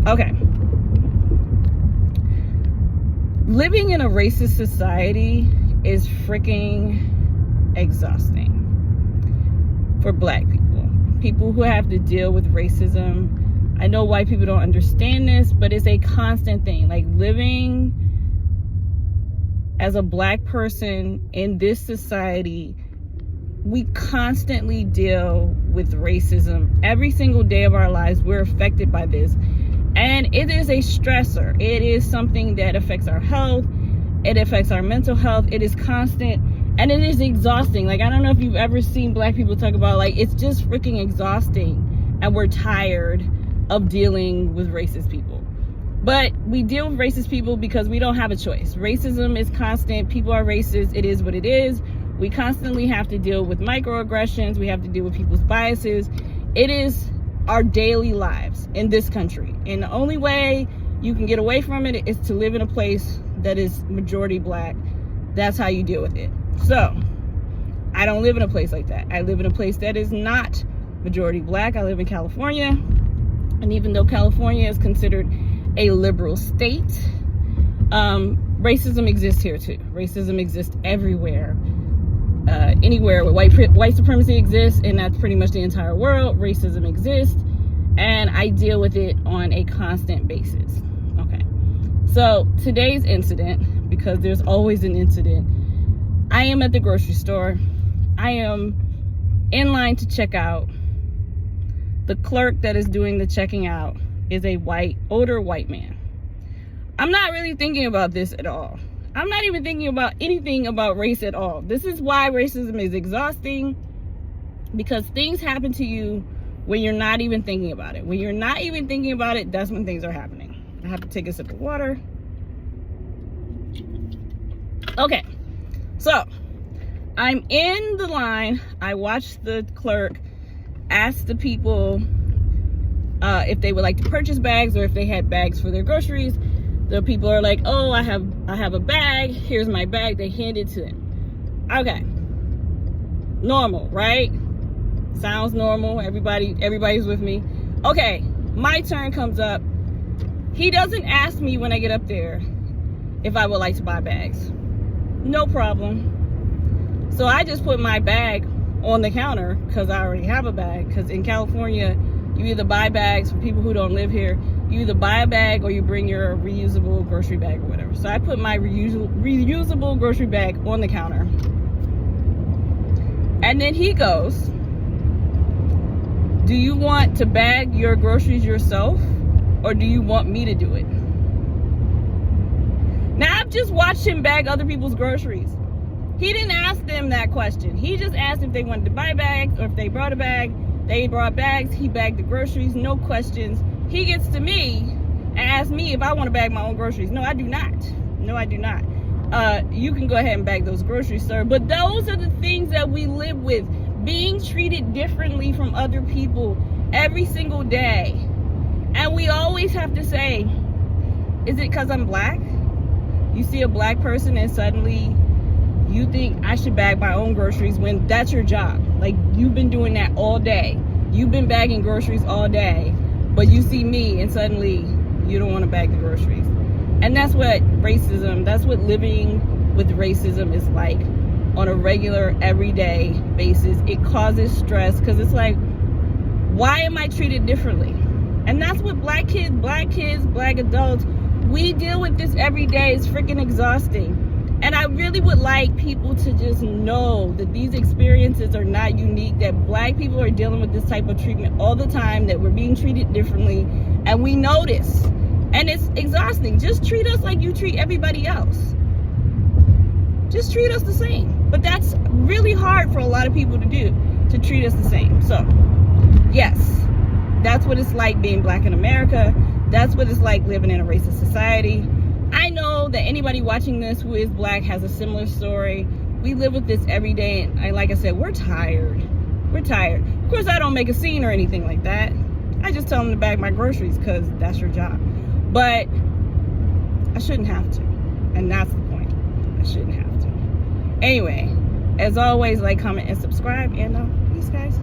Okay. Living in a racist society is freaking exhausting for Black people who have to deal with racism. I know white people don't understand this, but it's a constant thing. Like, living as a Black person in this society, we constantly deal with racism. Every single day of our lives, we're affected by this. And it is a stressor. It is something that affects our health. It affects our mental health. It is constant. And it is exhausting. Like, I don't know if you've ever seen Black people talk about, like, it's just freaking exhausting. And we're tired of dealing with racist people. But we deal with racist people because we don't have a choice. Racism is constant. People are racist. It is what it is. We constantly have to deal with microaggressions. We have to deal with people's biases. It is our daily lives in this country. And the only way you can get away from it is to live in a place that is majority Black. That's how you deal with it. So, I don't live in a place like that. I live in a place that is not majority Black. I live in California. And even though California is considered a liberal state, racism exists here too. Racism exists everywhere. Anywhere where white supremacy exists, and that's pretty much the entire world, racism exists, and I deal with it on a constant basis. Okay, so today's incident, because there's always an incident, I am at the grocery store. I am in line to check out. The clerk that is doing the checking out is a older white man. I'm not really thinking about this at all. I'm not even thinking about anything about race at all. This is why racism is exhausting, because things happen to you when you're not even thinking about it. When you're not even thinking about it, that's when things are happening. I have to take a sip of water. Okay, so I'm in the line. I watched the clerk ask the people if they would like to purchase bags or if they had bags for their groceries. The people are like, oh, I have a bag. Here's my bag. They hand it to him. Okay. Normal, right? Sounds normal. Everybody's with me. Okay. My turn comes up. He doesn't ask me when I get up there if I would like to buy bags. No problem. So I just put my bag on the counter because I already have a bag. Because in California, you either buy bags for people who don't live here. You either buy a bag or you bring your reusable grocery bag or whatever. So I put my reusable grocery bag on the counter. And then he goes, do you want to bag your groceries yourself or do you want me to do it? Now, I've just watched him bag other people's groceries. He didn't ask them that question. He just asked if they wanted to buy bags or if they brought a bag. They brought bags. He bagged the groceries. No questions. He gets to me and asks me if I want to bag my own groceries. No, I do not. No, I do not. You can go ahead and bag those groceries, sir. But those are the things that we live with. Being treated differently from other people every single day. And we always have to say, is it because I'm Black? You see a Black person and suddenly you think I should bag my own groceries when that's your job. Like, you've been doing that all day. You've been bagging groceries all day. But you see me and suddenly you don't want to bag the groceries. And that's what racism, that's what living with racism is like on a regular, everyday basis. It causes stress because it's like, why am I treated differently? And that's what Black kids, Black adults, we deal with this every day. It's freaking exhausting. And I really would like people to just know that these experiences are not unique, that Black people are dealing with this type of treatment all the time, that we're being treated differently, and we know this. And it's exhausting. Just treat us like you treat everybody else. Just treat us the same. But that's really hard for a lot of people to do, to treat us the same. So, yes, that's what it's like being Black in America. That's what it's like living in a racist society. I know that anybody watching this who is Black has a similar story. We live with this every day, and like I said, we're tired. We're tired. Of course, I don't make a scene or anything like that. I just tell them to bag my groceries because that's your job. But I shouldn't have to, and that's the point. I shouldn't have to. Anyway, as always, like, comment, and subscribe, and peace, guys.